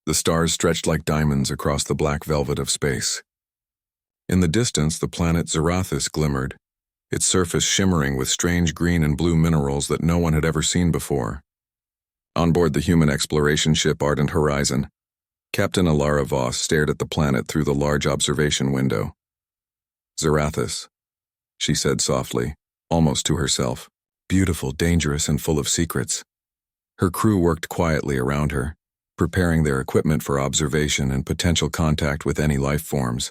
The stars stretched like diamonds across the black velvet of space. In the distance, the planet Zarathus glimmered, its surface shimmering with strange green and blue minerals that no one had ever seen before. On board the human exploration ship Ardent Horizon, Captain Alara Voss stared at the planet through the large observation window. "Zarathus," she said softly, almost to herself. "Beautiful, dangerous, and full of secrets." Her crew worked quietly around her, preparing their equipment for observation and potential contact with any life forms.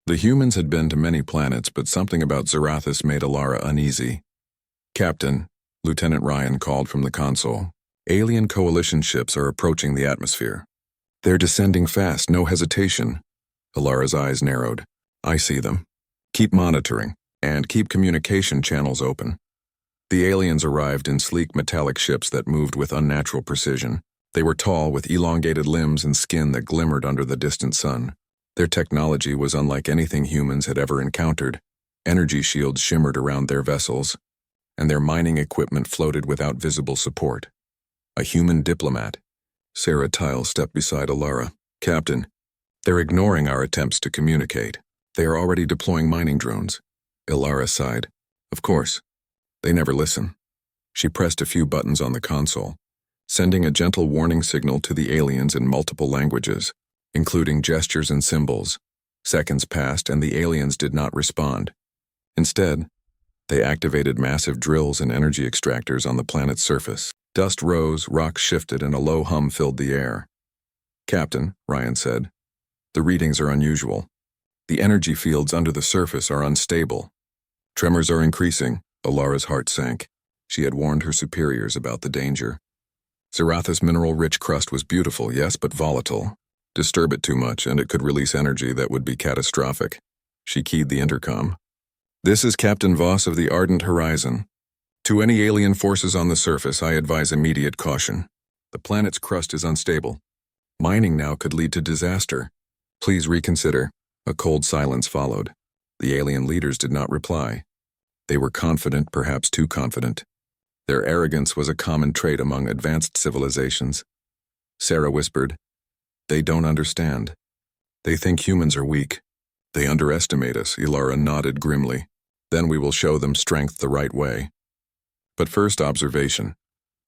The humans had been to many planets, but something about Zarathus made Alara uneasy. "Captain," Lieutenant Ryan called from the console, "alien coalition ships are approaching the atmosphere. They're descending fast, no hesitation." Alara's eyes narrowed. "I see them. Keep monitoring, and keep communication channels open." The aliens arrived in sleek metallic ships that moved with unnatural precision. They were tall, with elongated limbs and skin that glimmered under the distant sun. Their technology was unlike anything humans had ever encountered. Energy shields shimmered around their vessels, and their mining equipment floated without visible support. A human diplomat. Sarah Tile stepped beside Alara. "Captain, they're ignoring our attempts to communicate. They are already deploying mining drones." Alara sighed. "Of course. They never listen." She pressed a few buttons on the console, sending a gentle warning signal to the aliens in multiple languages, including gestures and symbols. Seconds passed and the aliens did not respond. Instead, they activated massive drills and energy extractors on the planet's surface. Dust rose, rocks shifted, and a low hum filled the air. "Captain," Ryan said, "the readings are unusual. The energy fields under the surface are unstable. Tremors are increasing." Alara's heart sank. She had warned her superiors about the danger. Zarathus' mineral-rich crust was beautiful, yes, but volatile. Disturb it too much, and it could release energy that would be catastrophic. She keyed the intercom. "This is Captain Voss of the Ardent Horizon. To any alien forces on the surface, I advise immediate caution. The planet's crust is unstable. Mining now could lead to disaster. Please reconsider." A cold silence followed. The alien leaders did not reply. They were confident, perhaps too confident. Their arrogance was a common trait among advanced civilizations. Sarah whispered, "They don't understand. They think humans are weak. They underestimate us." Alara nodded grimly. "Then we will show them strength the right way." But first, observation.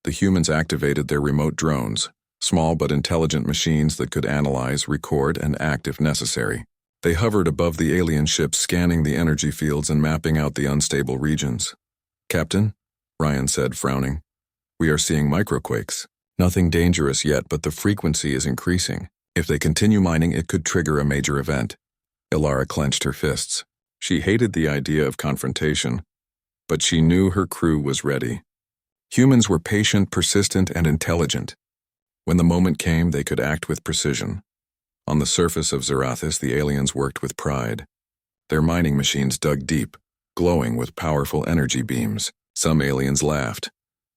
The humans activated their remote drones, small but intelligent machines that could analyze, record, and act if necessary. They hovered above the alien ships, scanning the energy fields and mapping out the unstable regions. "Captain," Ryan said, frowning, "we are seeing microquakes. Nothing dangerous yet, but the frequency is increasing. If they continue mining, it could trigger a major event." Alara clenched her fists. She hated the idea of confrontation, but she knew her crew was ready. Humans were patient, persistent, and intelligent. When the moment came, they could act with precision. On the surface of Zarathus, the aliens worked with pride. Their mining machines dug deep, glowing with powerful energy beams. Some aliens laughed,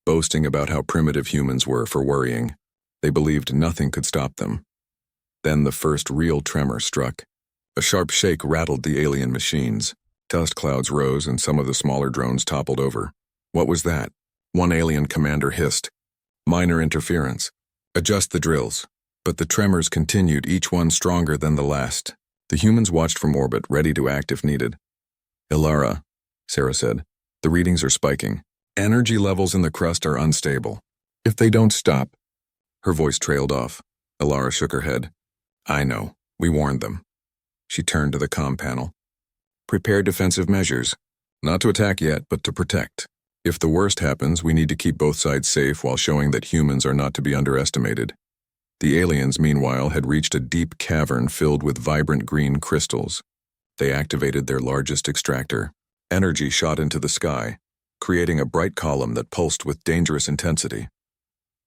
boasting about how primitive humans were for worrying. They believed nothing could stop them. Then the first real tremor struck. A sharp shake rattled the alien machines. Dust clouds rose and some of the smaller drones toppled over. "What was that?" One alien commander hissed. "Minor interference. Adjust the drills." But the tremors continued, each one stronger than the last. The humans watched from orbit, ready to act if needed. "Alara," Sarah said, "the readings are spiking. Energy levels in the crust are unstable. If they don't stop..." Her voice trailed off. Alara shook her head. "I know. We warned them." She turned to the comm panel. "Prepare defensive measures. Not to attack yet, but to protect. If the worst happens, we need to keep both sides safe while showing that humans are not to be underestimated." The aliens, meanwhile, had reached a deep cavern filled with vibrant green crystals. They activated their largest extractor. Energy shot into the sky, creating a bright column that pulsed with dangerous intensity.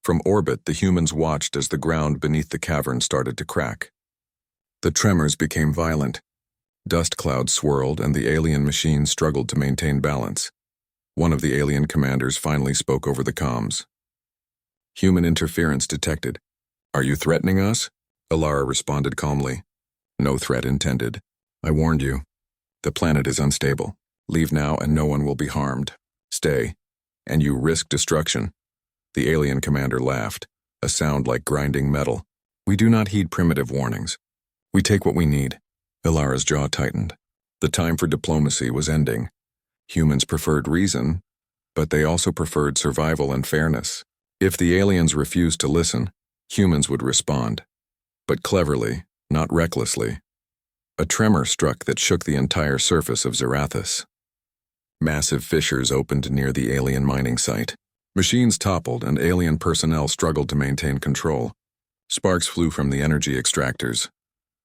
From orbit, the humans watched as the ground beneath the cavern started to crack. The tremors became violent. Dust clouds swirled, and the alien machines struggled to maintain balance. One of the alien commanders finally spoke over the comms. "Human interference detected. Are you threatening us?" Alara responded calmly. "No threat intended. I warned you. The planet is unstable. Leave now and no one will be harmed. Stay, and you risk destruction." The alien commander laughed, a sound like grinding metal. We do not heed primitive warnings. We take what we need. Ilara's jaw tightened. The time for diplomacy was ending. Humans preferred reason, but they also preferred survival and fairness. If the aliens refused to listen, humans would respond. But cleverly, not recklessly. A tremor struck that shook the entire surface of Zarathus. Massive fissures opened near the alien mining site. Machines toppled and alien personnel struggled to maintain control. Sparks flew from the energy extractors.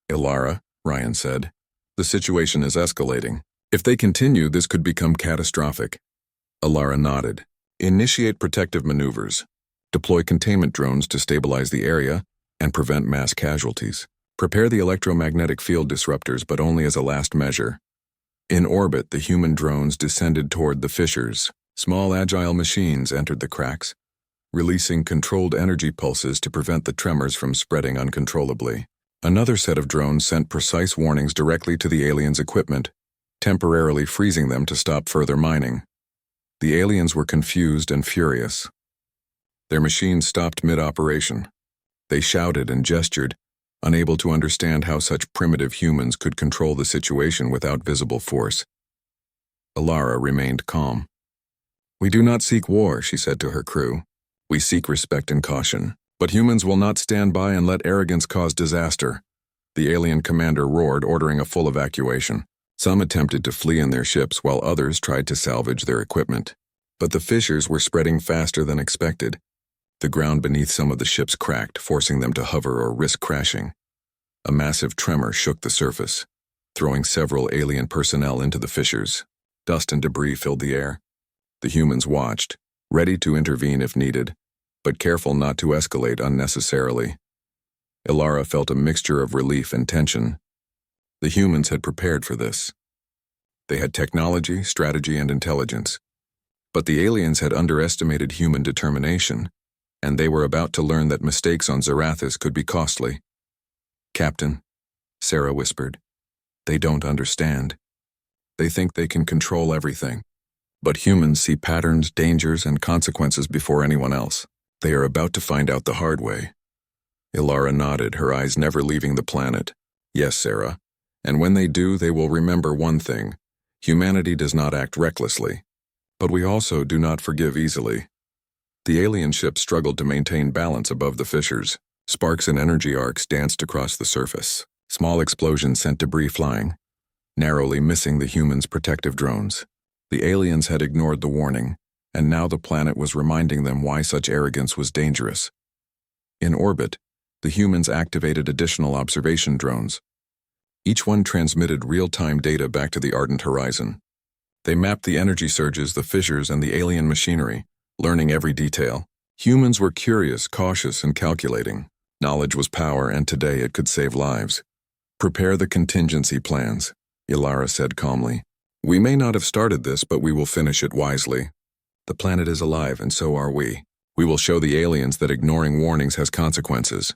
"Ilara," Ryan said, "the situation is escalating. If they continue, this could become catastrophic." Ilara nodded. "Initiate protective maneuvers. Deploy containment drones to stabilize the area and prevent mass casualties. Prepare the electromagnetic field disruptors, but only as a last measure." In orbit, the human drones descended toward the fissures. Small agile machines entered the cracks, releasing controlled energy pulses to prevent the tremors from spreading uncontrollably. Another set of drones sent precise warnings directly to the aliens' equipment, temporarily freezing them to stop further mining. The aliens were confused and furious. Their machines stopped mid-operation. They shouted and gestured, unable to understand how such primitive humans could control the situation without visible force. Ilara remained calm. "We do not seek war," she said to her crew. "We seek respect and caution. But humans will not stand by and let arrogance cause disaster." The alien commander roared, ordering a full evacuation. Some attempted to flee in their ships while others tried to salvage their equipment. But the fissures were spreading faster than expected. The ground beneath some of the ships cracked, forcing them to hover or risk crashing. A massive tremor shook the surface, throwing several alien personnel into the fissures. Dust and debris filled the air. The humans watched, ready to intervene if needed, but careful not to escalate unnecessarily. Ilara felt a mixture of relief and tension. The humans had prepared for this. They had technology, strategy, and intelligence. But the aliens had underestimated human determination, and they were about to learn that mistakes on Zarathus could be costly. "Captain," Sarah whispered, "they don't understand. They think they can control everything. But humans see patterns, dangers, and consequences before anyone else. They are about to find out the hard way." Ilara nodded, her eyes never leaving the planet. "Yes, Sarah. And when they do, they will remember one thing. Humanity does not act recklessly. But we also do not forgive easily." The alien ship struggled to maintain balance above the fissures. Sparks and energy arcs danced across the surface. Small explosions sent debris flying, narrowly missing the humans' protective drones. The aliens had ignored the warning, and now the planet was reminding them why such arrogance was dangerous. In orbit, the humans activated additional observation drones. Each one transmitted real-time data back to the ardent horizon. They mapped the energy surges, the fissures, and the alien machinery, learning every detail. Humans were curious, cautious, and calculating. Knowledge was power, and today it could save lives. "Prepare the contingency plans," Ilara said calmly. "We may not have started this, but we will finish it wisely. The planet is alive, and so are we. We will show the aliens that ignoring warnings has consequences."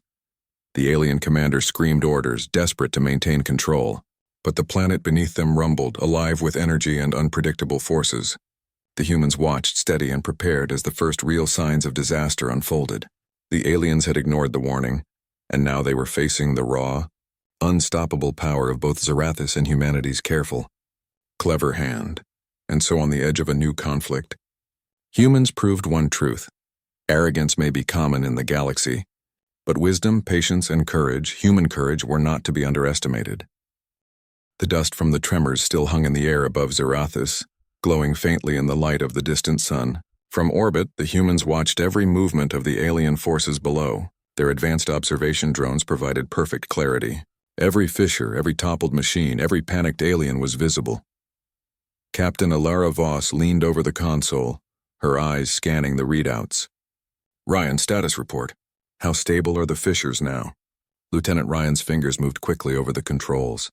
The alien commander screamed orders, desperate to maintain control. But the planet beneath them rumbled, alive with energy and unpredictable forces. The humans watched, steady and prepared, as the first real signs of disaster unfolded. The aliens had ignored the warning, and now they were facing the raw, unstoppable power of both Zarathus and humanity's careful, clever hand. And so on the edge of a new conflict, humans proved one truth. Arrogance may be common in the galaxy, but wisdom, patience, and courage, human courage, were not to be underestimated. The dust from the tremors still hung in the air above Zarathus, glowing faintly in the light of the distant sun. From orbit, the humans watched every movement of the alien forces below. Their advanced observation drones provided perfect clarity. Every fissure, every toppled machine, every panicked alien was visible. Captain Ilara Voss leaned over the console, her eyes scanning the readouts. "Ryan, status report. How stable are the fissures now?" Lieutenant Ryan's fingers moved quickly over the controls.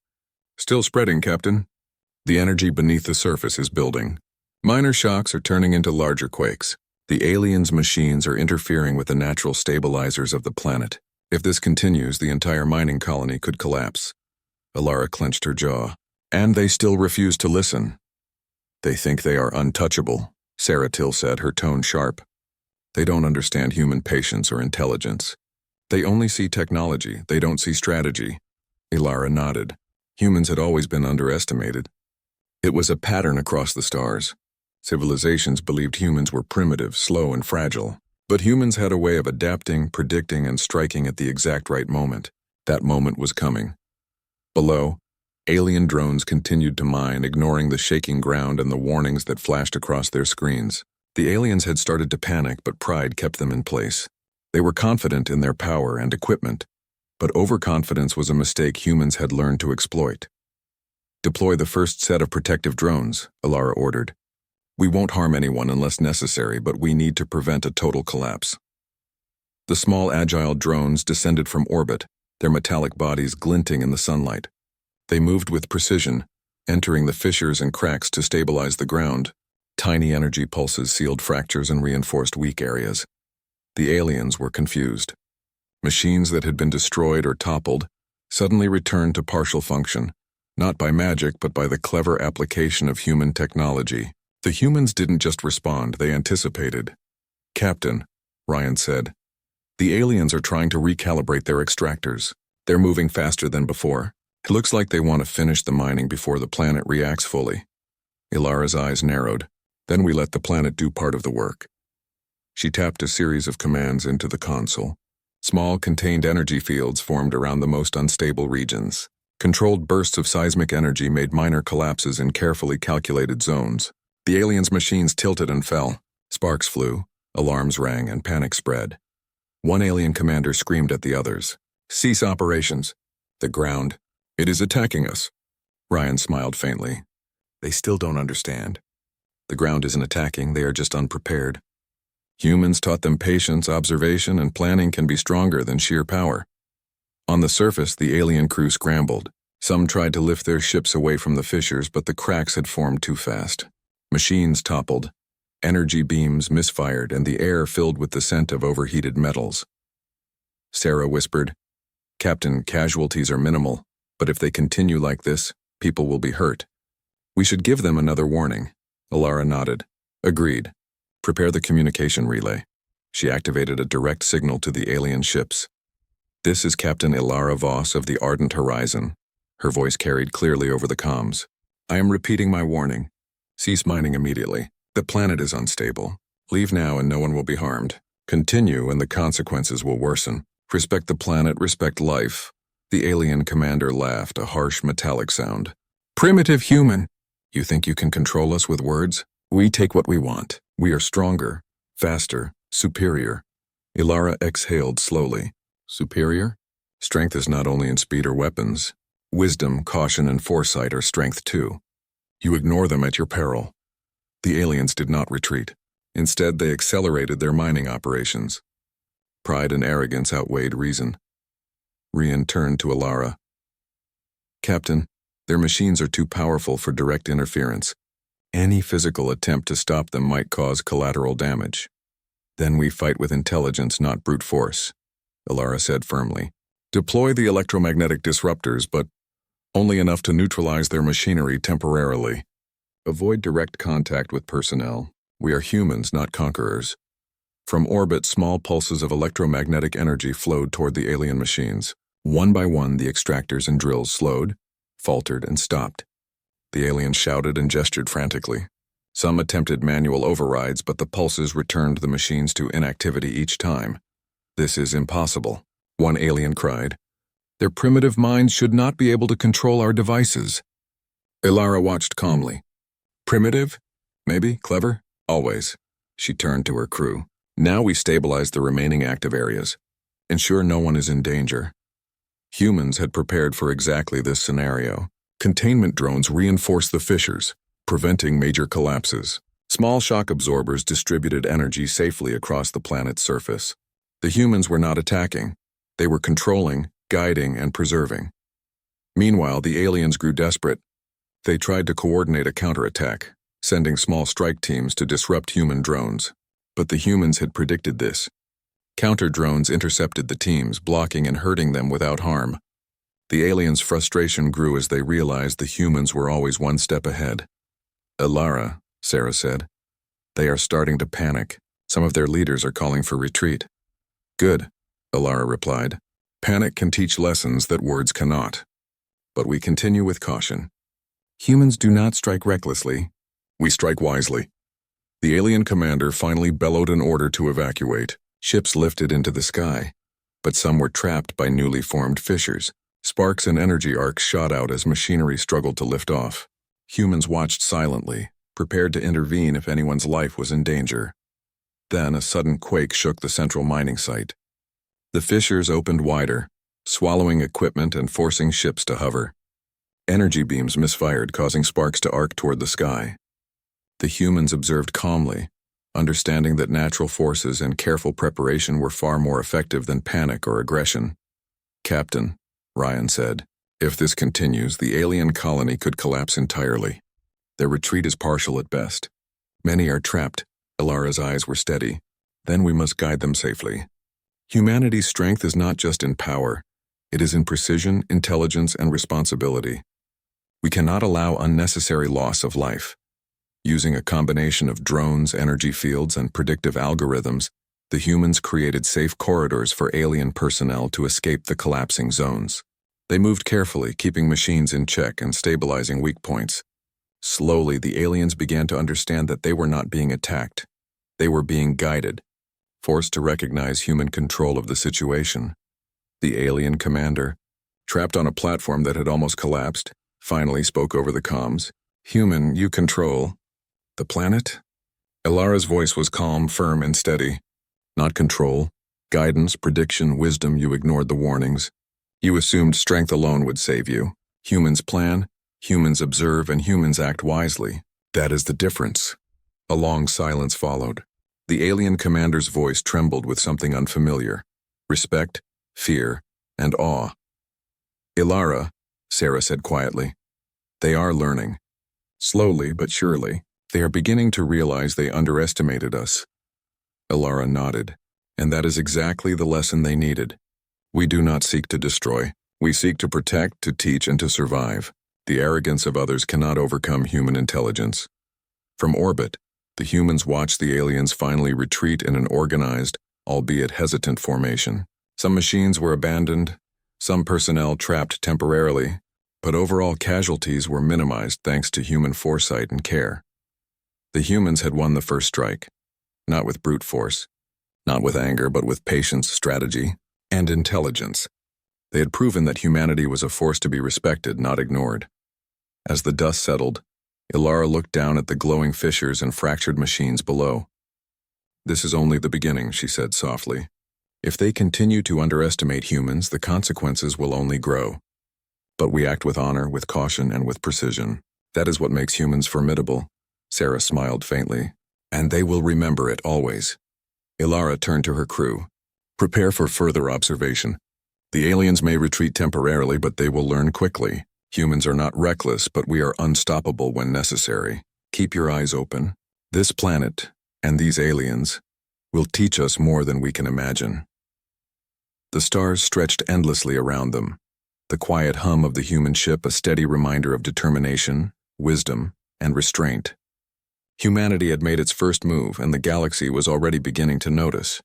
"Still spreading, Captain. The energy beneath the surface is building. Minor shocks are turning into larger quakes. The aliens' machines are interfering with the natural stabilizers of the planet. If this continues, the entire mining colony could collapse." Ilara clenched her jaw. "And they still refuse to listen." "They think they are untouchable," Sarah Till said, her tone sharp. "They don't understand human patience or intelligence. They only see technology, they don't see strategy. Ilara nodded. Humans had always been underestimated. It was a pattern across the stars. Civilizations believed humans were primitive, slow, and fragile. But humans had a way of adapting, predicting, and striking at the exact right moment. That moment was coming. Below, alien drones continued to mine, ignoring the shaking ground and the warnings that flashed across their screens. The aliens had started to panic, but pride kept them in place. They were confident in their power and equipment, but overconfidence was a mistake humans had learned to exploit. "Deploy the first set of protective drones," Ilara ordered. "We won't harm anyone unless necessary, but we need to prevent a total collapse." The small agile drones descended from orbit, their metallic bodies glinting in the sunlight. They moved with precision, entering the fissures and cracks to stabilize the ground. Tiny energy pulses sealed fractures and reinforced weak areas. The aliens were confused. Machines that had been destroyed or toppled suddenly returned to partial function, not by magic but by the clever application of human technology. The humans didn't just respond, they anticipated. "Captain," Ryan said, "the aliens are trying to recalibrate their extractors. They're moving faster than before. It looks like they want to finish the mining before the planet reacts fully." Ilara's eyes narrowed. "Then we let the planet do part of the work." She tapped a series of commands into the console. Small contained energy fields formed around the most unstable regions. Controlled bursts of seismic energy made minor collapses in carefully calculated zones. The aliens' machines tilted and fell. Sparks flew, alarms rang, and panic spread. One alien commander screamed at the others. "Cease operations." "The ground. It is attacking us." Ryan smiled faintly. "They still don't understand. The ground isn't attacking, they are just unprepared. Humans taught them patience, observation, and planning can be stronger than sheer power." On the surface, the alien crew scrambled. Some tried to lift their ships away from the fissures, but the cracks had formed too fast. Machines toppled, energy beams misfired, and the air filled with the scent of overheated metals. Sarah whispered, "Captain, casualties are minimal, but if they continue like this, people will be hurt. We should give them another warning." Ilara nodded. "Agreed. Prepare the communication relay." She activated a direct signal to the alien ships. "This is Captain Ilara Voss of the Ardent Horizon." Her voice carried clearly over the comms. "I am repeating my warning. Cease mining immediately. The planet is unstable. Leave now and no one will be harmed. Continue and the consequences will worsen. Respect the planet, respect life." The alien commander laughed, a harsh metallic sound. "Primitive human! You think you can control us with words? We take what we want. We are stronger, faster, superior." Ilara exhaled slowly. "Superior? Strength is not only in speed or weapons. Wisdom, caution, and foresight are strength too. You ignore them at your peril." The aliens did not retreat. Instead, they accelerated their mining operations. Pride and arrogance outweighed reason. Rian turned to Ilara. "Captain, their machines are too powerful for direct interference. Any physical attempt to stop them might cause collateral damage. Then we fight with intelligence, not brute force," Ilara said firmly. "Deploy the electromagnetic disruptors, but only enough to neutralize their machinery temporarily. Avoid direct contact with personnel. We are humans, not conquerors." From orbit, small pulses of electromagnetic energy flowed toward the alien machines. One by one, the extractors and drills slowed, faltered, and stopped. The aliens shouted and gestured frantically. Some attempted manual overrides, but the pulses returned the machines to inactivity each time. "This is impossible," one alien cried. "Their primitive minds should not be able to control our devices." Ilara watched calmly. "Primitive? Maybe. Clever? Always." She turned to her crew. "Now we stabilize the remaining active areas. Ensure no one is in danger." Humans had prepared for exactly this scenario. Containment drones reinforced the fissures, preventing major collapses. Small shock absorbers distributed energy safely across the planet's surface. The humans were not attacking. They were controlling, guiding, and preserving. Meanwhile, the aliens grew desperate. They tried to coordinate a counterattack, sending small strike teams to disrupt human drones. But the humans had predicted this. Counter drones intercepted the teams, blocking and hurting them without harm. The aliens' frustration grew as they realized the humans were always one step ahead. "Ilara," Sarah said, "they are starting to panic. Some of their leaders are calling for retreat." "Good," Alara replied. Panic can teach lessons that words cannot. But we continue with caution. Humans do not strike recklessly. We strike wisely. The alien commander finally bellowed an order to evacuate. Ships lifted into the sky, but some were trapped by newly formed fissures. Sparks and energy arcs shot out as machinery struggled to lift off. Humans watched silently, prepared to intervene if anyone's life was in danger. Then a sudden quake shook the central mining site. The fissures opened wider, swallowing equipment and forcing ships to hover. Energy beams misfired, causing sparks to arc toward the sky. The humans observed calmly, understanding that natural forces and careful preparation were far more effective than panic or aggression. Captain, Ryan said, if this continues, the alien colony could collapse entirely. Their retreat is partial at best. Many are trapped. Alara's eyes were steady. Then we must guide them safely. Humanity's strength is not just in power. It is in precision, intelligence, and responsibility. We cannot allow unnecessary loss of life. Using a combination of drones, energy fields, and predictive algorithms, the humans created safe corridors for alien personnel to escape the collapsing zones. They moved carefully, keeping machines in check and stabilizing weak points. Slowly, the aliens began to understand that they were not being attacked. They were being guided, forced to recognize human control of the situation. The alien commander, trapped on a platform that had almost collapsed, finally spoke over the comms. Human, you control the planet? Alara's voice was calm, firm, and steady. Not control, guidance, prediction, wisdom. You ignored the warnings. You assumed strength alone would save you. Humans plan, humans observe, and humans act wisely. That is the difference. A long silence followed. The alien commander's voice trembled with something unfamiliar. Respect, fear, and awe. Alara, Sarah said quietly. They are learning. Slowly but surely. They are beginning to realize they underestimated us. Alara nodded, and that is exactly the lesson they needed. We do not seek to destroy. We seek to protect, to teach, and to survive. The arrogance of others cannot overcome human intelligence. From orbit, the humans watched the aliens finally retreat in an organized, albeit hesitant formation. Some machines were abandoned, some personnel trapped temporarily, but overall casualties were minimized thanks to human foresight and care. The humans had won the first strike, not with brute force, not with anger, but with patience, strategy, and intelligence. They had proven that humanity was a force to be respected, not ignored. As the dust settled, Alara looked down at the glowing fissures and fractured machines below. This is only the beginning, she said softly. If they continue to underestimate humans, the consequences will only grow. But we act with honor, with caution, and with precision. That is what makes humans formidable. Sarah smiled faintly. And they will remember it always. Alara turned to her crew. Prepare for further observation. The aliens may retreat temporarily, but they will learn quickly. Humans are not reckless, but we are unstoppable when necessary. Keep your eyes open. This planet, and these aliens, will teach us more than we can imagine. The stars stretched endlessly around them. The quiet hum of the human ship a steady reminder of determination, wisdom, and restraint. Humanity had made its first move, and the galaxy was already beginning to notice.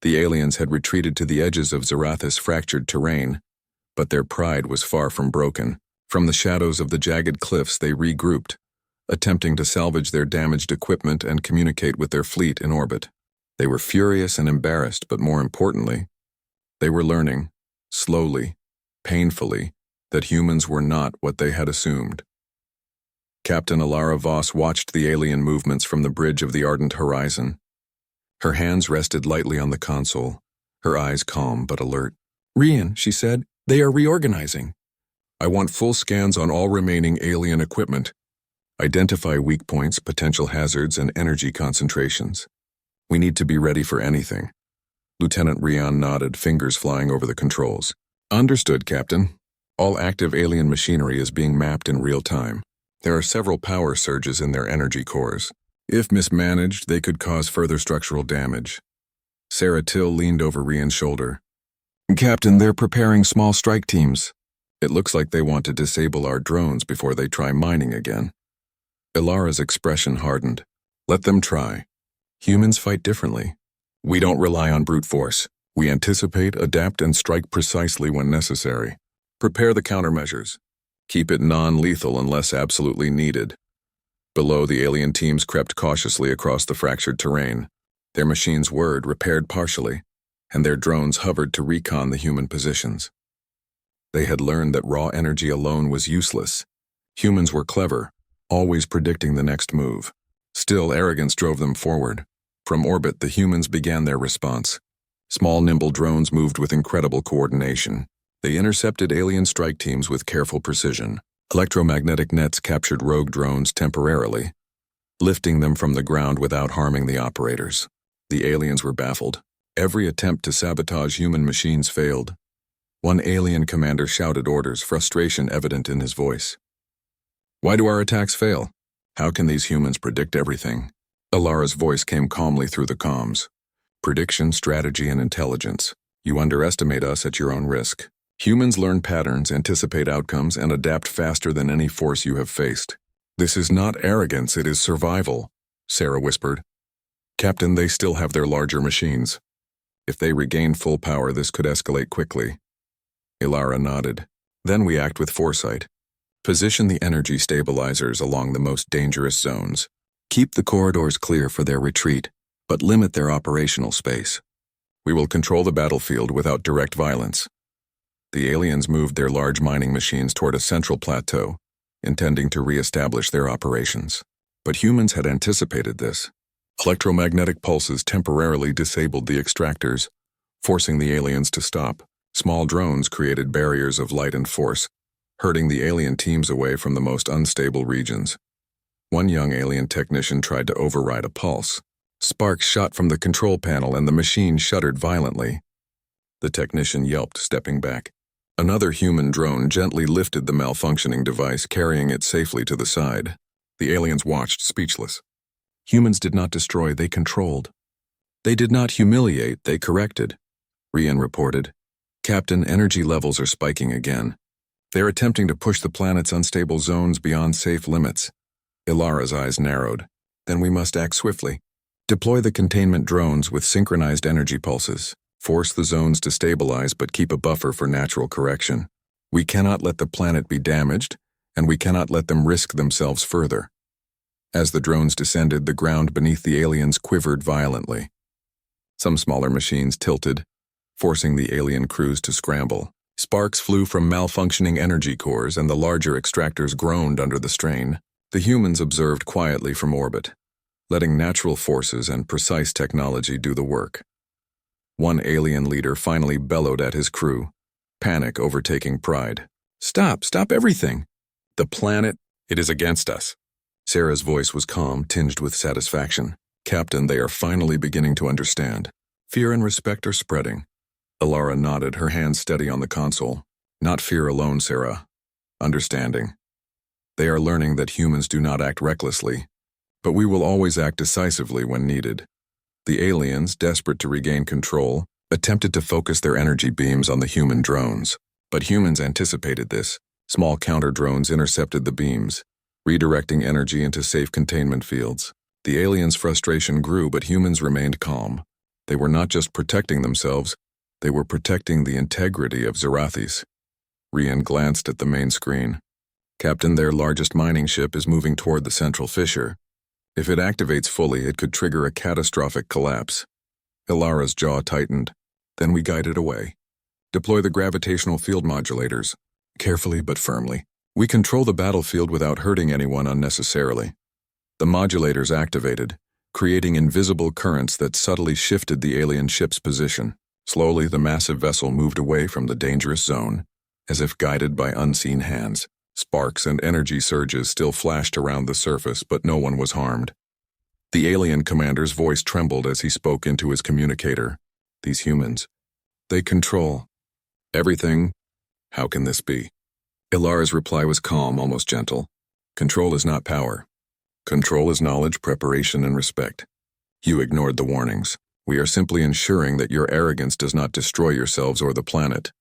The aliens had retreated to the edges of Zarathus' fractured terrain, but their pride was far from broken. From the shadows of the jagged cliffs they regrouped, attempting to salvage their damaged equipment and communicate with their fleet in orbit. They were furious and embarrassed, but more importantly, they were learning, slowly, painfully, that humans were not what they had assumed. Captain Alara Voss watched the alien movements from the bridge of the ardent horizon. Her hands rested lightly on the console, her eyes calm but alert. "Rian," she said, "they are reorganizing. I want full scans on all remaining alien equipment. Identify weak points, potential hazards, and energy concentrations. We need to be ready for anything." Lieutenant Rian nodded, fingers flying over the controls. "Understood, Captain. All active alien machinery is being mapped in real time. There are several power surges in their energy cores. If mismanaged, they could cause further structural damage." Sarah Till leaned over Rian's shoulder. "Captain, they're preparing small strike teams. It looks like they want to disable our drones before they try mining again." Alara's expression hardened. "Let them try. Humans fight differently. We don't rely on brute force. We anticipate, adapt, and strike precisely when necessary. Prepare the countermeasures. Keep it non-lethal unless absolutely needed. Below, the alien teams crept cautiously across the fractured terrain. Their machines whirred, repaired partially, and their drones hovered to recon the human positions. They had learned that raw energy alone was useless. Humans were clever, always predicting the next move. Still, arrogance drove them forward. From orbit, the humans began their response. Small, nimble drones moved with incredible coordination. They intercepted alien strike teams with careful precision. Electromagnetic nets captured rogue drones temporarily, lifting them from the ground without harming the operators. The aliens were baffled. Every attempt to sabotage human machines failed. One alien commander shouted orders, frustration evident in his voice. "Why do our attacks fail? How can these humans predict everything?" Ilara's voice came calmly through the comms. "Prediction, strategy, and intelligence. You underestimate us at your own risk. Humans learn patterns, anticipate outcomes, and adapt faster than any force you have faced. This is not arrogance, it is survival," Sarah whispered. "Captain, they still have their larger machines. If they regain full power, this could escalate quickly." Ilara nodded. "Then we act with foresight. Position the energy stabilizers along the most dangerous zones. Keep the corridors clear for their retreat, but limit their operational space. We will control the battlefield without direct violence." The aliens moved their large mining machines toward a central plateau, intending to re-establish their operations. But humans had anticipated this. Electromagnetic pulses temporarily disabled the extractors, forcing the aliens to stop. Small drones created barriers of light and force, herding the alien teams away from the most unstable regions. One young alien technician tried to override a pulse. Sparks shot from the control panel and the machine shuddered violently. The technician yelped, stepping back. Another human drone gently lifted the malfunctioning device, carrying it safely to the side. The aliens watched, speechless. Humans did not destroy, they controlled. They did not humiliate, they corrected. Rian reported. "Captain, energy levels are spiking again. They're attempting to push the planet's unstable zones beyond safe limits." Ilara's eyes narrowed. "Then we must act swiftly. Deploy the containment drones with synchronized energy pulses. Force the zones to stabilize but keep a buffer for natural correction. We cannot let the planet be damaged, and we cannot let them risk themselves further." As the drones descended, the ground beneath the aliens quivered violently. Some smaller machines tilted, forcing the alien crews to scramble. Sparks flew from malfunctioning energy cores, and the larger extractors groaned under the strain. The humans observed quietly from orbit, letting natural forces and precise technology do the work. One alien leader finally bellowed at his crew, panic overtaking pride. Stop everything! The planet, it is against us." Sarah's voice was calm, tinged with satisfaction. "Captain, they are finally beginning to understand. Fear and respect are spreading." Ilara nodded, her hands steady on the console. "Not fear alone, Sarah. Understanding. They are learning that humans do not act recklessly, but we will always act decisively when needed." The aliens, desperate to regain control, attempted to focus their energy beams on the human drones. But humans anticipated this. Small counter-drones intercepted the beams, redirecting energy into safe containment fields. The aliens' frustration grew, but humans remained calm. They were not just protecting themselves, they were protecting the integrity of Zarathis. Rian glanced at the main screen. "Captain, their largest mining ship is moving toward the central fissure. If it activates fully, it could trigger a catastrophic collapse." Ilara's jaw tightened. "Then we guide it away. Deploy the gravitational field modulators, carefully but firmly. We control the battlefield without hurting anyone unnecessarily." The modulators activated, creating invisible currents that subtly shifted the alien ship's position. Slowly, the massive vessel moved away from the dangerous zone, as if guided by unseen hands. Sparks and energy surges still flashed around the surface, but no one was harmed. The alien commander's voice trembled as he spoke into his communicator. "These humans, they control everything. How can this be?" Ilara's reply was calm, almost gentle. "Control is not power. Control is knowledge, preparation, and respect. You ignored the warnings. We are simply ensuring that your arrogance does not destroy yourselves or the planet."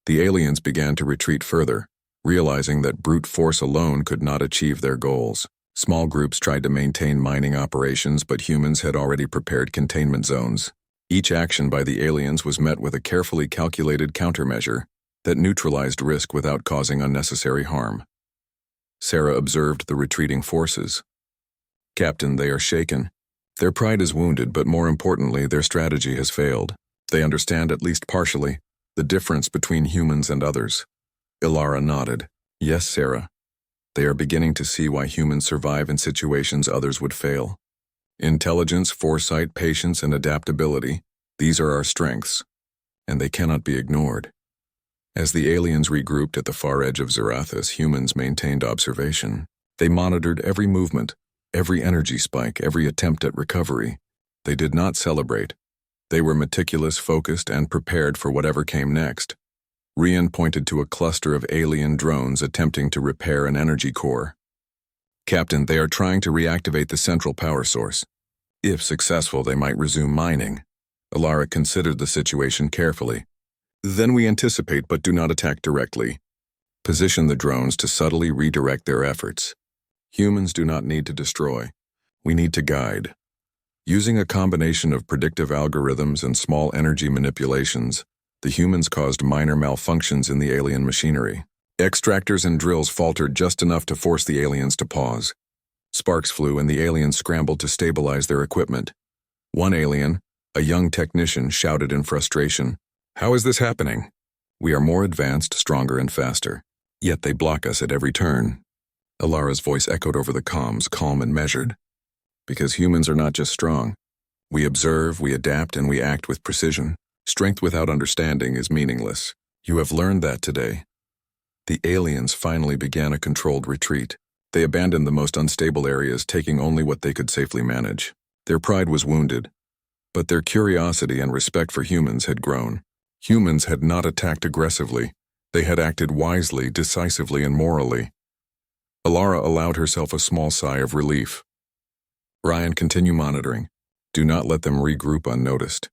The aliens began to retreat further, realizing that brute force alone could not achieve their goals. Small groups tried to maintain mining operations, but humans had already prepared containment zones. Each action by the aliens was met with a carefully calculated countermeasure that neutralized risk without causing unnecessary harm. Sarah observed the retreating forces. "Captain, they are shaken. Their pride is wounded, but more importantly, their strategy has failed. They understand, at least partially, the difference between humans and others." Ilara nodded. "Yes, Sarah. They are beginning to see why humans survive in situations others would fail. Intelligence, foresight, patience, and adaptability, these are our strengths, and they cannot be ignored." As the aliens regrouped at the far edge of Zarathus, humans maintained observation. They monitored every movement, every energy spike, every attempt at recovery. They did not celebrate. They were meticulous, focused, and prepared for whatever came next. Rian pointed to a cluster of alien drones attempting to repair an energy core. "Captain, they are trying to reactivate the central power source. If successful, they might resume mining." Ilara considered the situation carefully. "Then we anticipate but do not attack directly. Position the drones to subtly redirect their efforts. Humans do not need to destroy. We need to guide." Using a combination of predictive algorithms and small energy manipulations, the humans caused minor malfunctions in the alien machinery. Extractors and drills faltered just enough to force the aliens to pause. Sparks flew and the aliens scrambled to stabilize their equipment. One alien, a young technician, shouted in frustration, "How is this happening? We are more advanced, stronger, and faster. Yet they block us at every turn." Ilara's voice echoed over the comms, calm and measured. "Because humans are not just strong. We observe, we adapt, and we act with precision. Strength without understanding is meaningless. You have learned that today." The aliens finally began a controlled retreat. They abandoned the most unstable areas, taking only what they could safely manage. Their pride was wounded, but their curiosity and respect for humans had grown. Humans had not attacked aggressively. They had acted wisely, decisively, and morally. Ilara allowed herself a small sigh of relief. "Ryan, continue monitoring. Do not let them regroup unnoticed.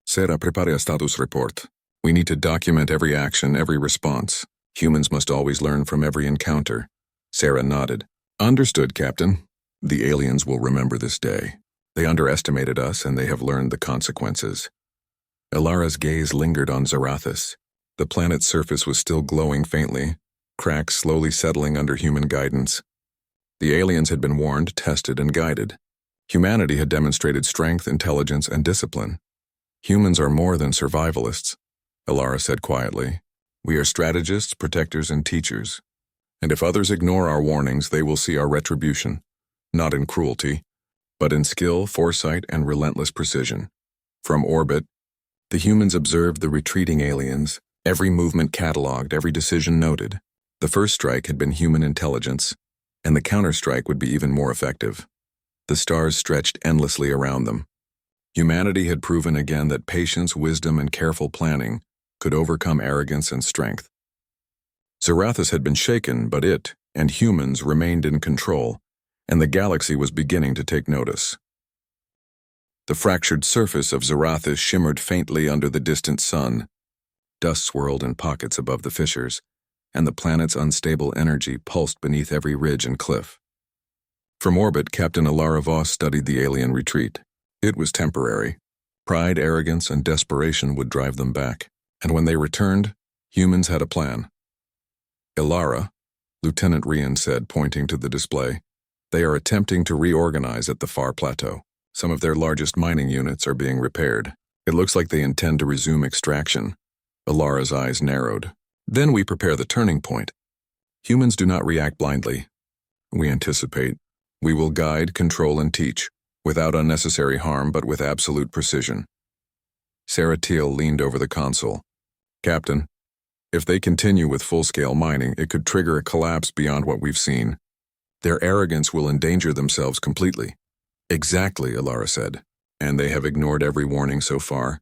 Sarah, prepare a status report. We need to document every action, every response. Humans must always learn from every encounter." Sarah nodded. "Understood, Captain. The aliens will remember this day. They underestimated us, and they have learned the consequences." Ilara's gaze lingered on Zarathus. The planet's surface was still glowing faintly, cracks slowly settling under human guidance. The aliens had been warned, tested, and guided. Humanity had demonstrated strength, intelligence, and discipline. "Humans are more than survivalists," Ilara said quietly. "We are strategists, protectors, and teachers. And if others ignore our warnings, they will see our retribution, not in cruelty, but in skill, foresight, and relentless precision." From orbit, the humans observed the retreating aliens, every movement catalogued, every decision noted. The first strike had been human intelligence, and the counterstrike would be even more effective. The stars stretched endlessly around them. Humanity had proven again that patience, wisdom, and careful planning could overcome arrogance and strength. Zarathus had been shaken, but it, and humans, remained in control, and the galaxy was beginning to take notice. The fractured surface of Zarathus shimmered faintly under the distant sun. Dust swirled in pockets above the fissures, and the planet's unstable energy pulsed beneath every ridge and cliff. From orbit, Captain Ilara Voss studied the alien retreat. It was temporary. Pride, arrogance, and desperation would drive them back, and when they returned, humans had a plan. "Ilara," Lieutenant Rian said, pointing to the display, "they are attempting to reorganize at the far plateau. Some of their largest mining units are being repaired. It looks like they intend to resume extraction." Ilara's eyes narrowed. "Then we prepare the turning point. Humans do not react blindly. We anticipate. We will guide, control, and teach, without unnecessary harm but with absolute precision." Sarah Teal leaned over the console. "Captain, if they continue with full-scale mining, it could trigger a collapse beyond what we've seen. Their arrogance will endanger themselves completely." "Exactly," Ilara said, "and they have ignored every warning so far.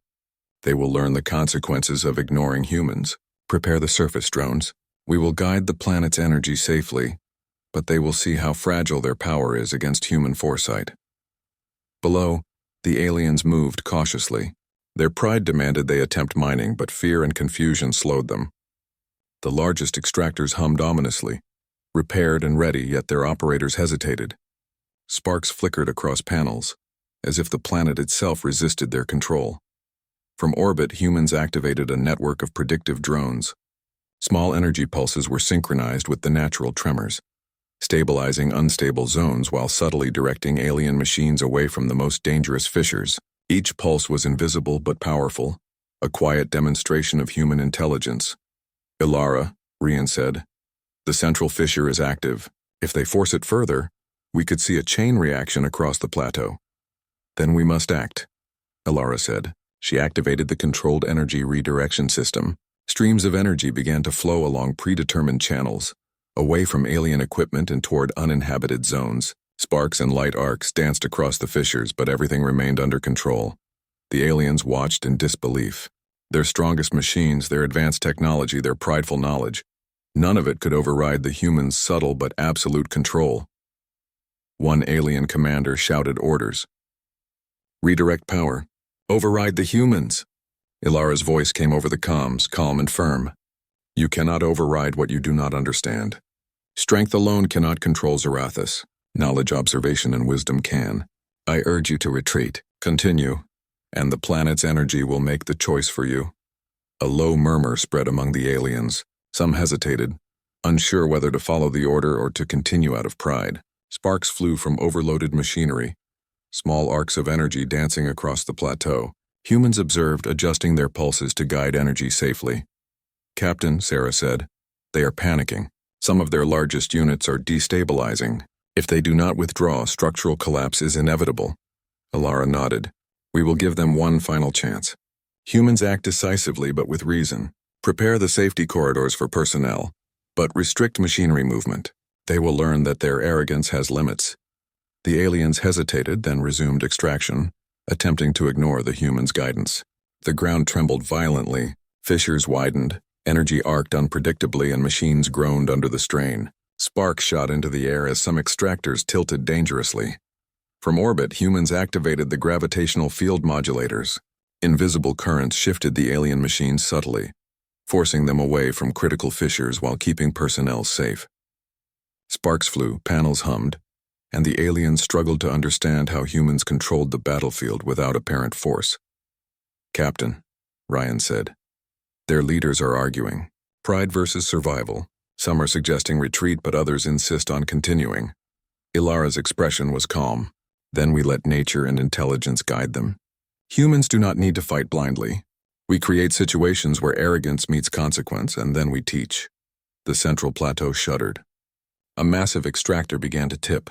They will learn the consequences of ignoring humans. Prepare the surface drones. We will guide the planet's energy safely, but they will see how fragile their power is against human foresight." Below, the aliens moved cautiously. Their pride demanded they attempt mining, but fear and confusion slowed them. The largest extractors hummed ominously, repaired and ready, yet their operators hesitated. Sparks flickered across panels, as if the planet itself resisted their control. From orbit, humans activated a network of predictive drones. Small energy pulses were synchronized with the natural tremors, stabilizing unstable zones while subtly directing alien machines away from the most dangerous fissures. Each pulse was invisible but powerful, a quiet demonstration of human intelligence. "Ilara," Rian said, "the central fissure is active. If they force it further, we could see a chain reaction across the plateau." "Then we must act," Ilara said. She activated the controlled energy redirection system. Streams of energy began to flow along predetermined channels, away from alien equipment and toward uninhabited zones. Sparks and light arcs danced across the fissures, but everything remained under control. The aliens watched in disbelief. Their strongest machines, their advanced technology, their prideful knowledge, none of it could override the humans' subtle but absolute control. One alien commander shouted orders. "Redirect power. Override the humans." Ilara's voice came over the comms, calm and firm. "You cannot override what you do not understand. Strength alone cannot control Zarathus. Knowledge, observation, and wisdom can. I urge you to retreat. Continue, and the planet's energy will make the choice for you." A low murmur spread among the aliens. Some hesitated, unsure whether to follow the order or to continue out of pride. Sparks flew from overloaded machinery, small arcs of energy dancing across the plateau. Humans observed, adjusting their pulses to guide energy safely. "Captain," Sarah said, "they are panicking. Some of their largest units are destabilizing. If they do not withdraw, structural collapse is inevitable." Ilara nodded. "We will give them one final chance. Humans act decisively but with reason. Prepare the safety corridors for personnel, but restrict machinery movement. They will learn that their arrogance has limits." The aliens hesitated, then resumed extraction, attempting to ignore the humans' guidance. The ground trembled violently, fissures widened, energy arced unpredictably, and machines groaned under the strain. Sparks shot into the air as some extractors tilted dangerously. From orbit, humans activated the gravitational field modulators. Invisible currents shifted the alien machines subtly, forcing them away from critical fissures while keeping personnel safe. Sparks flew, panels hummed, and the aliens struggled to understand how humans controlled the battlefield without apparent force. "Captain," Ryan said, "their leaders are arguing. Pride versus survival. Some are suggesting retreat, but others insist on continuing." Ilara's expression was calm. "Then we let nature and intelligence guide them. Humans do not need to fight blindly. We create situations where arrogance meets consequence, and then we teach." The central plateau shuddered. A massive extractor began to tip.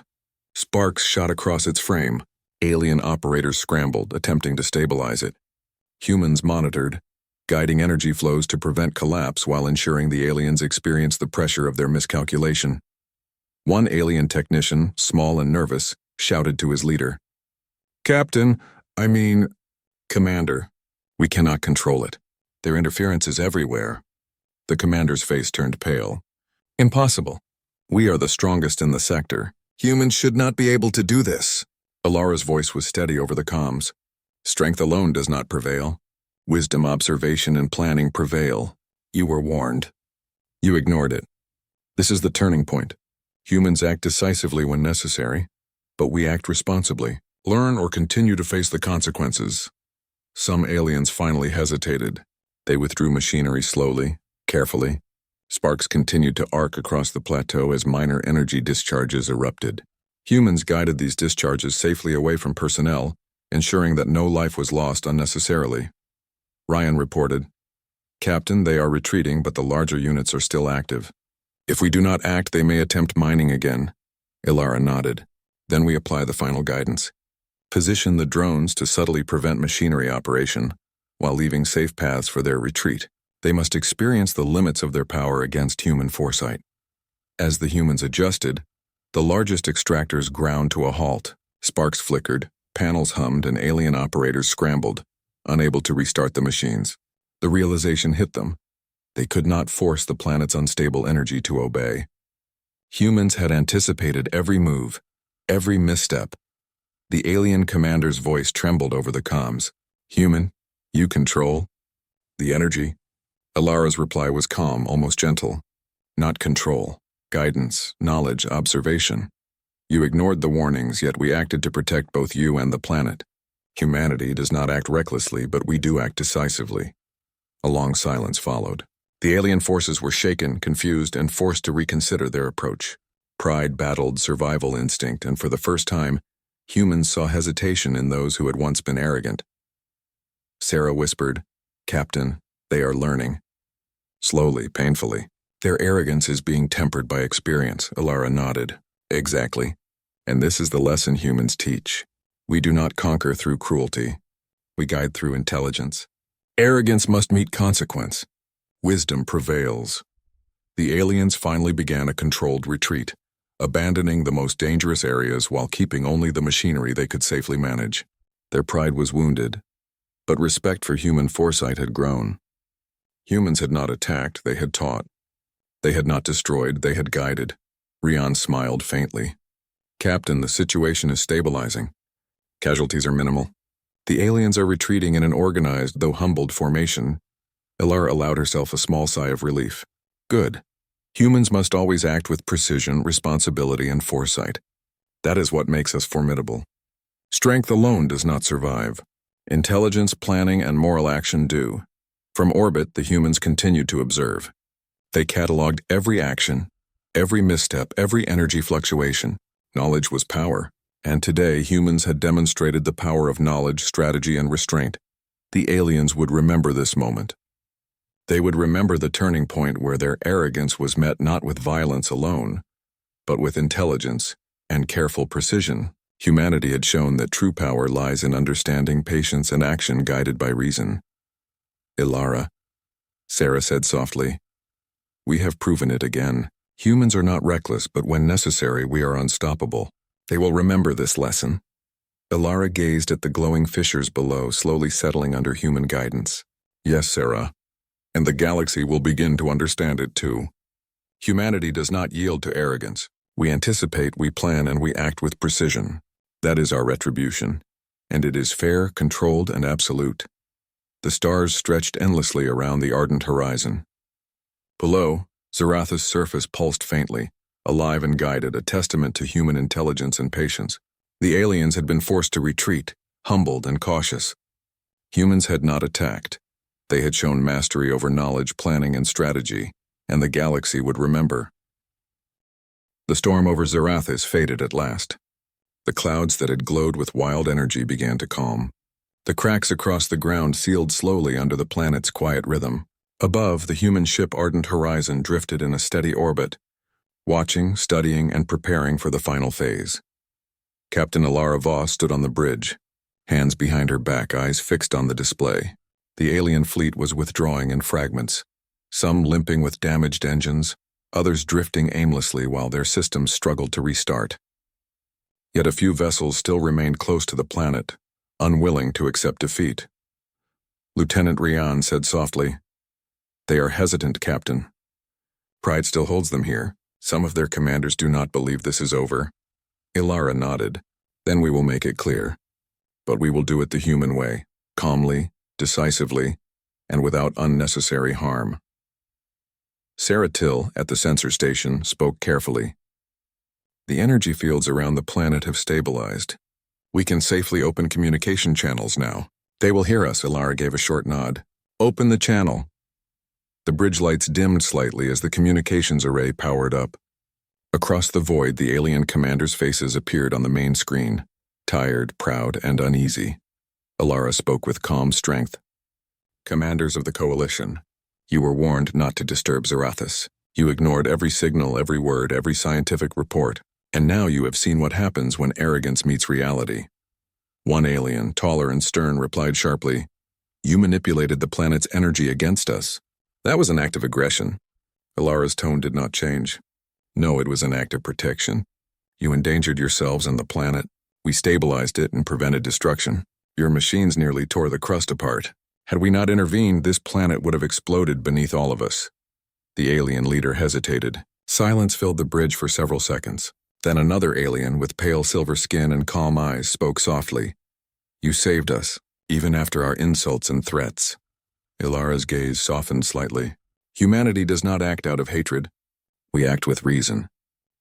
Sparks shot across its frame. Alien operators scrambled, attempting to stabilize it. Humans monitored, guiding energy flows to prevent collapse while ensuring the aliens experienced the pressure of their miscalculation. One alien technician, small and nervous, shouted to his leader. Commander, we cannot control it. Their interference is everywhere." The commander's face turned pale. "Impossible. We are the strongest in the sector. Humans should not be able to do this." Ilara's voice was steady over the comms. "Strength alone does not prevail. Wisdom, observation, and planning prevail. You were warned. You ignored it. This is the turning point. Humans act decisively when necessary, but we act responsibly. Learn or continue to face the consequences." Some aliens finally hesitated. They withdrew machinery slowly, carefully. Sparks continued to arc across the plateau as minor energy discharges erupted. Humans guided these discharges safely away from personnel, ensuring that no life was lost unnecessarily. Ryan reported, "Captain, they are retreating, but the larger units are still active. If we do not act, they may attempt mining again." Ilara nodded. "Then we apply the final guidance. Position the drones to subtly prevent machinery operation, while leaving safe paths for their retreat. They must experience the limits of their power against human foresight." As the humans adjusted, the largest extractors ground to a halt. Sparks flickered, panels hummed, and alien operators scrambled, unable to restart the machines. The realization hit them. They could not force the planet's unstable energy to obey. Humans had anticipated every move, every misstep. The alien commander's voice trembled over the comms. "Human, you control the energy." Ilara's reply was calm, almost gentle. "Not control. Guidance, knowledge, observation. You ignored the warnings, yet we acted to protect both you and the planet. Humanity does not act recklessly, but we do act decisively. A long silence followed. The alien forces were shaken, confused, and forced to reconsider their approach. Pride battled survival instinct, and for the first time, humans saw hesitation in those who had once been arrogant. Sarah whispered, "Captain, they are learning." Slowly, painfully. "Their arrogance is being tempered by experience," Ilara nodded. "Exactly. And this is the lesson humans teach. We do not conquer through cruelty. We guide through intelligence. Arrogance must meet consequence. Wisdom prevails." The aliens finally began a controlled retreat, abandoning the most dangerous areas while keeping only the machinery they could safely manage. Their pride was wounded, but respect for human foresight had grown. Humans had not attacked, they had taught. They had not destroyed, they had guided. Rian smiled faintly. "Captain, the situation is stabilizing. Casualties are minimal. The aliens are retreating in an organized, though humbled, formation." Ilara allowed herself a small sigh of relief. "Good. Humans must always act with precision, responsibility, and foresight. That is what makes us formidable. Strength alone does not survive. Intelligence, planning, and moral action do." From orbit, the humans continued to observe. They cataloged every action, every misstep, every energy fluctuation. Knowledge was power, and today humans had demonstrated the power of knowledge, strategy, and restraint. The aliens would remember this moment. They would remember the turning point where their arrogance was met not with violence alone, but with intelligence and careful precision. Humanity had shown that true power lies in understanding, patience, and action guided by reason. "Ilara," Sarah said softly, "we have proven it again. Humans are not reckless, but when necessary, we are unstoppable. They will remember this lesson." Ilara gazed at the glowing fissures below, slowly settling under human guidance. "Yes, Sarah. And the galaxy will begin to understand it too. Humanity does not yield to arrogance. We anticipate, we plan, and we act with precision. That is our retribution. And it is fair, controlled, and absolute." The stars stretched endlessly around the ardent horizon. Below, Zarathus' surface pulsed faintly, alive and guided, a testament to human intelligence and patience. The aliens had been forced to retreat, humbled and cautious. Humans had not attacked. They had shown mastery over knowledge, planning, and strategy, and the galaxy would remember. The storm over Zarathus faded at last. The clouds that had glowed with wild energy began to calm. The cracks across the ground sealed slowly under the planet's quiet rhythm. Above, the human ship Ardent Horizon drifted in a steady orbit, watching, studying, and preparing for the final phase. Captain Ilara Voss stood on the bridge, hands behind her back, eyes fixed on the display. The alien fleet was withdrawing in fragments, some limping with damaged engines, others drifting aimlessly while their systems struggled to restart. Yet a few vessels still remained close to the planet, unwilling to accept defeat. Lieutenant Rian said softly, "They are hesitant, Captain. Pride still holds them here. Some of their commanders do not believe this is over." Ilara nodded. "Then we will make it clear. But we will do it the human way, calmly, decisively, and without unnecessary harm." Sarah Till, at the sensor station, spoke carefully. "The energy fields around the planet have stabilized. We can safely open communication channels now." "They will hear us," Ilara gave a short nod. "Open the channel." The bridge lights dimmed slightly as the communications array powered up. Across the void, the alien commanders' faces appeared on the main screen, tired, proud, and uneasy. Ilara spoke with calm strength. "Commanders of the Coalition, you were warned not to disturb Zarathus. You ignored every signal, every word, every scientific report, and now you have seen what happens when arrogance meets reality." One alien, taller and stern, replied sharply, "You manipulated the planet's energy against us." "That was an act of aggression." Ilara's tone did not change. "No, it was an act of protection. You endangered yourselves and the planet. We stabilized it and prevented destruction. Your machines nearly tore the crust apart. Had we not intervened, this planet would have exploded beneath all of us." The alien leader hesitated. Silence filled the bridge for several seconds. Then another alien with pale silver skin and calm eyes spoke softly. "You saved us, even after our insults and threats." Ilara's gaze softened slightly. "Humanity does not act out of hatred. We act with reason.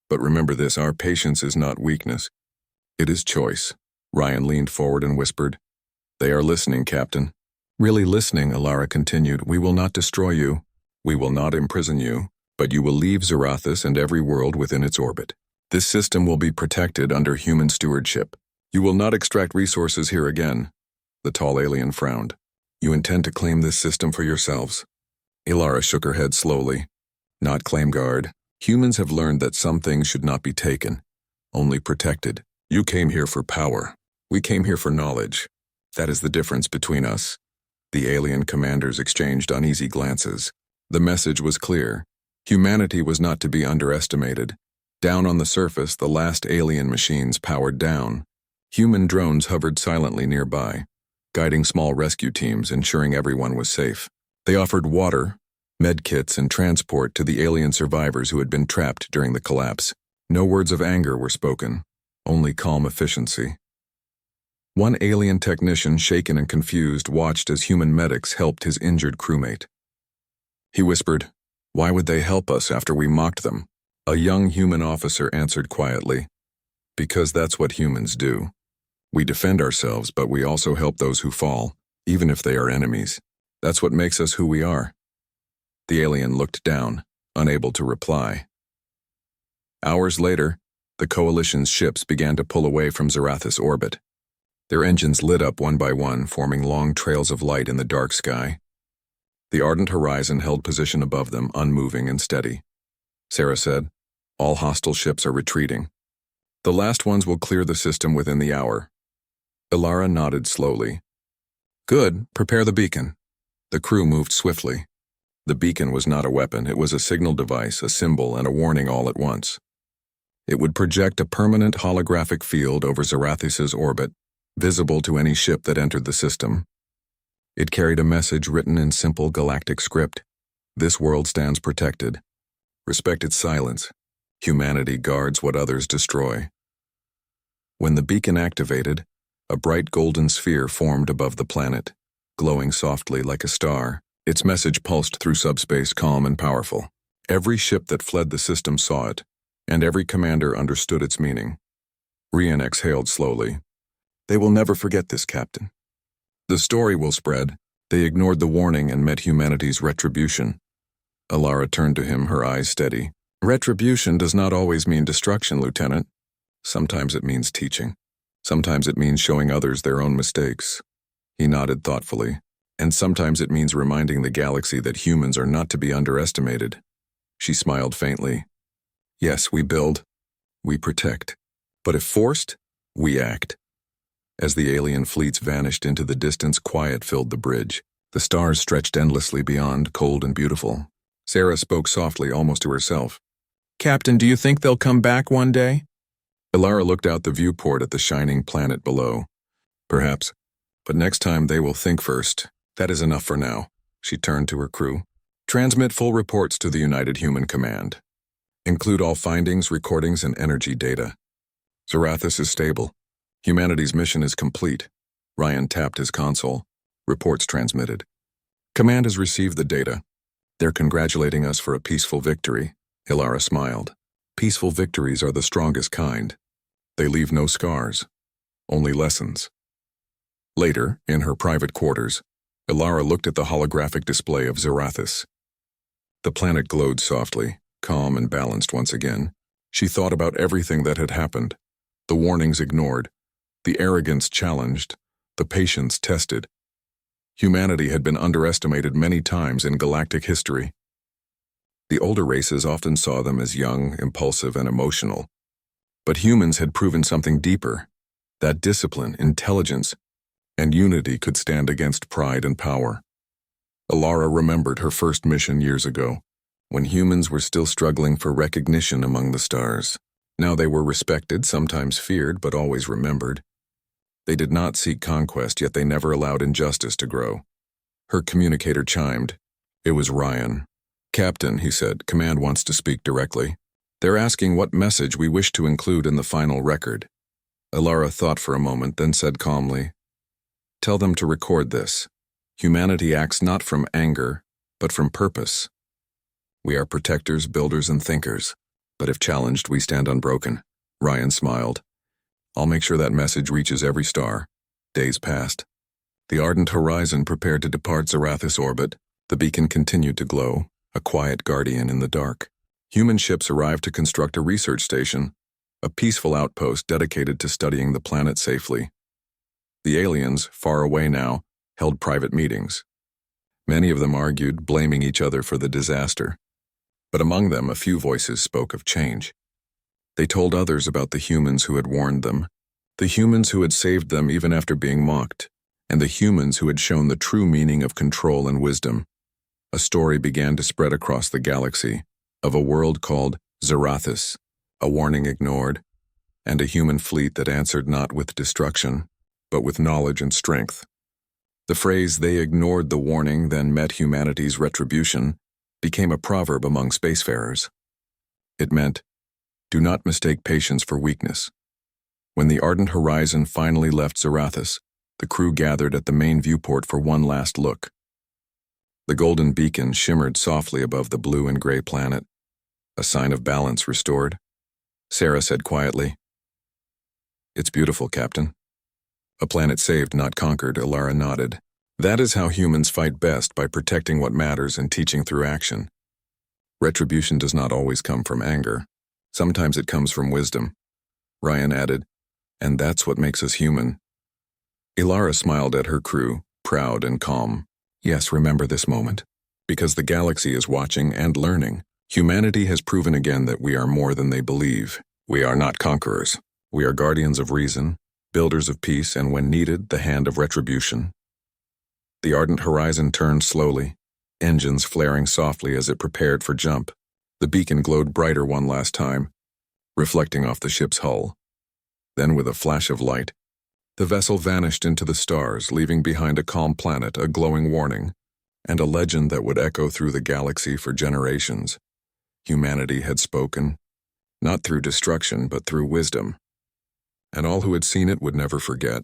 But remember this, our patience is not weakness. It is choice." Ryan leaned forward and whispered, They are listening, Captain. Really listening, Alara continued. We will not destroy you. We will not imprison you. But you will leave Zarathus and every world within its orbit. This system will be protected under human stewardship. You will not extract resources here again. The tall alien frowned. You intend to claim this system for yourselves? Alara shook her head slowly. Not claim guard. Humans have learned that some things should not be taken, only protected. You came here for power. We came here for knowledge. That is the difference between us. The alien commanders exchanged uneasy glances. The message was clear. Humanity was not to be underestimated. Down on the surface, the last alien machines powered down. Human drones hovered silently nearby, guiding small rescue teams, ensuring everyone was safe. They offered water, medkits, and transport to the alien survivors who had been trapped during the collapse. No words of anger were spoken, only calm efficiency. One alien technician, shaken and confused, watched as human medics helped his injured crewmate. He whispered, "Why would they help us after we mocked them?" A young human officer answered quietly, "Because that's what humans do. We defend ourselves, but we also help those who fall, even if they are enemies. That's what makes us who we are." The alien looked down, unable to reply. Hours later, the Coalition's ships began to pull away from Zarathus orbit. Their engines lit up one by one, forming long trails of light in the dark sky. The ardent horizon held position above them, unmoving and steady. Sarah said, "All hostile ships are retreating. The last ones will clear the system within the hour." Alara nodded slowly. "Good, prepare the beacon." The crew moved swiftly. The beacon was not a weapon, it was a signal device, a symbol, and a warning all at once. It would project a permanent holographic field over Zarathus's orbit, visible to any ship that entered the system. It carried a message written in simple galactic script. This world stands protected. Respect its silence. Humanity guards what others destroy. When the beacon activated, a bright golden sphere formed above the planet, glowing softly like a star. Its message pulsed through subspace, calm and powerful. Every ship that fled the system saw it, and every commander understood its meaning. Rian exhaled slowly. "They will never forget this, Captain. The story will spread." They ignored the warning and met humanity's retribution. Alara turned to him, her eyes steady. "Retribution does not always mean destruction, Lieutenant. Sometimes it means teaching. Sometimes it means showing others their own mistakes." He nodded thoughtfully. "And sometimes it means reminding the galaxy that humans are not to be underestimated." She smiled faintly. "Yes, we build. We protect. But if forced, we act." As the alien fleets vanished into the distance, quiet filled the bridge. The stars stretched endlessly beyond, cold and beautiful. Sarah spoke softly, almost to herself. "Captain, do you think they'll come back one day?" Alara looked out the viewport at the shining planet below. "Perhaps. But next time they will think first. That is enough for now." She turned to her crew. "Transmit full reports to the United Human Command. Include all findings, recordings, and energy data. Zarathus is stable. Humanity's mission is complete." Ryan tapped his console. Reports transmitted. "Command has received the data. They're congratulating us for a peaceful victory." Alara smiled. "Peaceful victories are the strongest kind. They leave no scars, only lessons." Later, in her private quarters, Alara looked at the holographic display of Zarathus. The planet glowed softly, calm and balanced once again. She thought about everything that had happened. The warnings ignored, the arrogance challenged, the patience tested. Humanity had been underestimated many times in galactic history. The older races often saw them as young, impulsive, and emotional. But humans had proven something deeper, that discipline, intelligence, and unity could stand against pride and power. Alara remembered her first mission years ago, when humans were still struggling for recognition among the stars. Now they were respected, sometimes feared, but always remembered. They did not seek conquest, yet they never allowed injustice to grow. Her communicator chimed. It was Ryan. "Captain," he said, "Command wants to speak directly. They're asking what message we wish to include in the final record." Alara thought for a moment, then said calmly, "Tell them to record this. Humanity acts not from anger, but from purpose. We are protectors, builders, and thinkers. But if challenged, we stand unbroken." Ryan smiled. "I'll make sure that message reaches every star." Days passed. The ardent horizon prepared to depart Zarathus orbit. The beacon continued to glow, a quiet guardian in the dark. Human ships arrived to construct a research station, a peaceful outpost dedicated to studying the planet safely. The aliens, far away now, held private meetings. Many of them argued, blaming each other for the disaster. But among them, a few voices spoke of change. They told others about the humans who had warned them, the humans who had saved them even after being mocked, and the humans who had shown the true meaning of control and wisdom. A story began to spread across the galaxy of a world called Zarathus, a warning ignored, and a human fleet that answered not with destruction, but with knowledge and strength. The phrase, "they ignored the warning, then met humanity's retribution," became a proverb among spacefarers. It meant, do not mistake patience for weakness. When the ardent horizon finally left Zarathus, the crew gathered at the main viewport for one last look. The golden beacon shimmered softly above the blue and gray planet, a sign of balance restored. Sarah said quietly, "It's beautiful, Captain." "A planet saved, not conquered," Ilara nodded. "That is how humans fight best, by protecting what matters and teaching through action. Retribution does not always come from anger. Sometimes it comes from wisdom," Ryan added, "and that's what makes us human." Ilara smiled at her crew, proud and calm. "Yes, remember this moment. Because the galaxy is watching and learning. Humanity has proven again that we are more than they believe. We are not conquerors. We are guardians of reason, builders of peace, and when needed, the hand of retribution." The ardent horizon turned slowly, engines flaring softly as it prepared for jump. The beacon glowed brighter one last time, reflecting off the ship's hull. Then, with a flash of light, the vessel vanished into the stars, leaving behind a calm planet, a glowing warning, and a legend that would echo through the galaxy for generations. Humanity had spoken, not through destruction, but through wisdom. And all who had seen it would never forget.